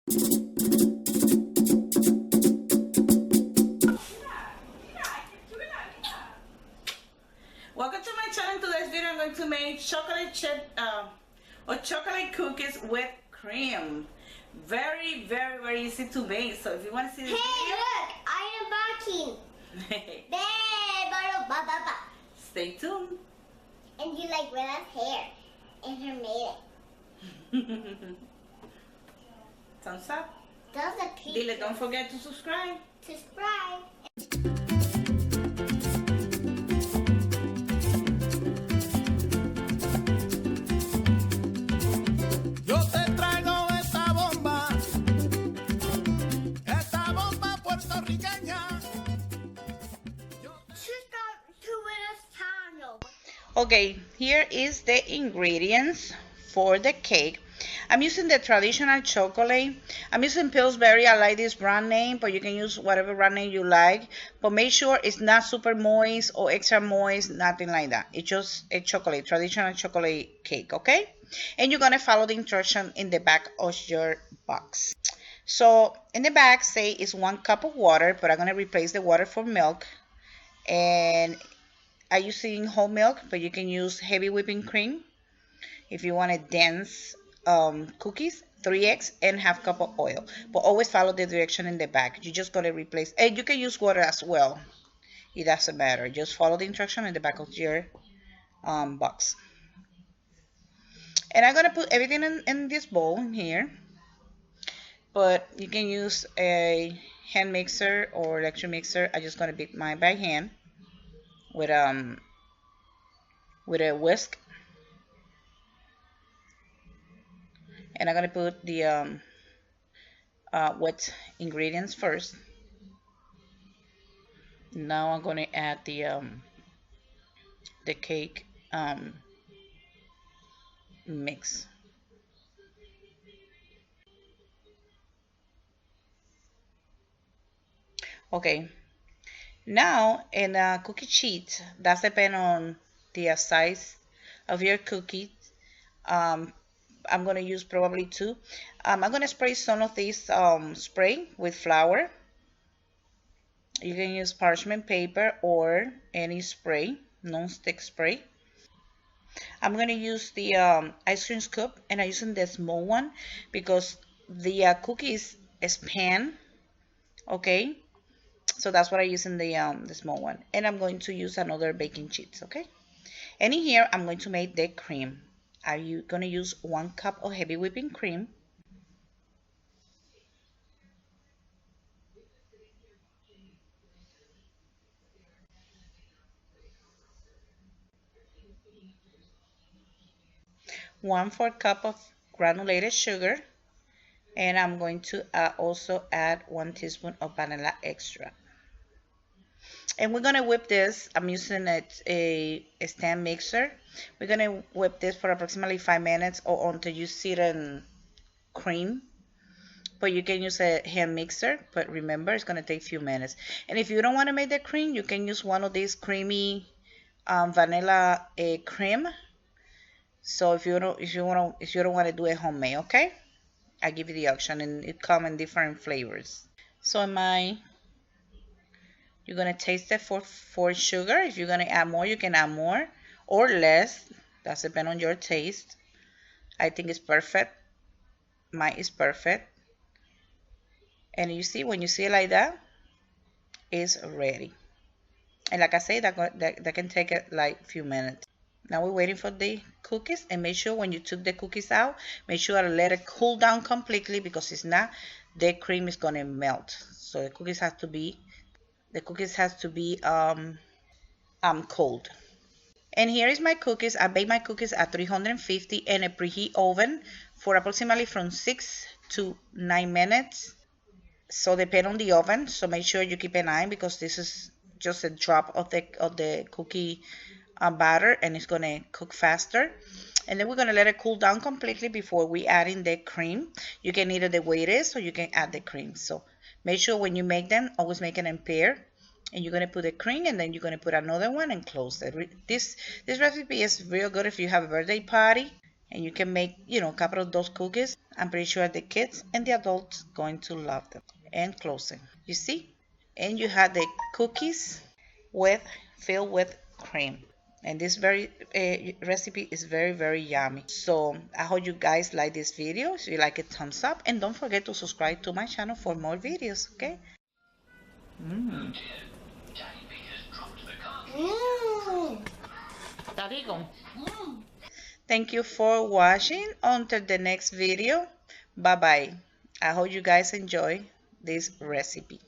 Welcome to my channel. Today's video I'm going to make chocolate chip or chocolate cookies with cream. Very, very, very easy to make. So if you want to see this Hey, look! I am video, barking. stay tuned. And you like Bella's hair and her makeup. Thumbs up. Does a picture. Dile, don't forget to subscribe. Subscribe. Yo te traigo esta bomba puertorriqueña. Subscribe to Bella's channel. Okay, here is the ingredients for the cake. I'm using the traditional chocolate. I'm using Pillsbury. I like this brand name, but you can use whatever brand name you like. But make sure it's not super moist or extra moist, nothing like that. It's just a chocolate, traditional chocolate cake, okay? And you're gonna follow the instruction in the back of your box. So in the back, say it's 1 cup of water, but I'm gonna replace the water for milk. And I'm using whole milk, but you can use heavy whipping cream if you want a dense cookies, 3 eggs, and half cup of oil. But always follow the direction in the back. You're just going to replace, and you can use water as well. It doesn't matter. Just follow the instruction in the back of your box. And I'm going to put everything in this bowl here. But you can use a hand mixer or electric mixer. I'm just going to beat mine by hand with a whisk. And I'm going to put the wet ingredients first. Now I'm going to add the cake mix. Okay. Now in a cookie sheet, that's depend on the size of your cookies. I'm going to use probably 2. I'm going to spray some of this spray with flour. You can use parchment paper or any spray, non-stick spray. I'm going to use the ice cream scoop, and I'm using the small one because the cookies is pan, okay? So that's what I use in the small one. And I'm going to use another baking sheet, okay? And in here, I'm going to make the cream. Are you going to use 1 cup of heavy whipping cream? One-fourth cup of granulated sugar, and I'm going to also add 1 teaspoon of vanilla extract. And we're going to whip this. I'm using a stand mixer. We're going to whip this for approximately 5 minutes or until you see it in cream. But you can use a hand mixer, but remember it's going to take a few minutes. And if you don't want to make the cream, you can use one of these creamy vanilla cream. So if you don't want to do it homemade, okay? I give you the option, and it comes in different flavors. So you're gonna taste it for sugar. If you're gonna add more, you can add more or less. That's depend on your taste. I think it's perfect. Mine is perfect. And you see, when you see it like that, it's ready. And like I say, that can take it like a few minutes. Now we're waiting for the cookies, and make sure when you took the cookies out, make sure to let it cool down completely, because if not, the cream is gonna melt. So the cookies have to be cold. And here is my cookies. I bake my cookies at 350 in a preheat oven for approximately from 6 to 9 minutes. So depend on the oven. So make sure you keep an eye, because this is just a drop of the cookie batter, and it's gonna cook faster. And then we're gonna let it cool down completely before we add in the cream. You can either the way it is, or you can add the cream. So make sure when you make them, always make it in pair. And you're gonna put the cream, and then you're gonna put another one and close it. This recipe is real good if you have a birthday party and you can make, a couple of those cookies. I'm pretty sure the kids and the adults going to love them. And close it. You see? And you have the cookies filled with cream. And this recipe is very, very yummy. So I hope you guys like this video. If you like it, thumbs up, and don't forget to subscribe to my channel for more videos. Okay? Mmm. Thank you for watching. Until the next video, bye bye. I hope you guys enjoy this recipe.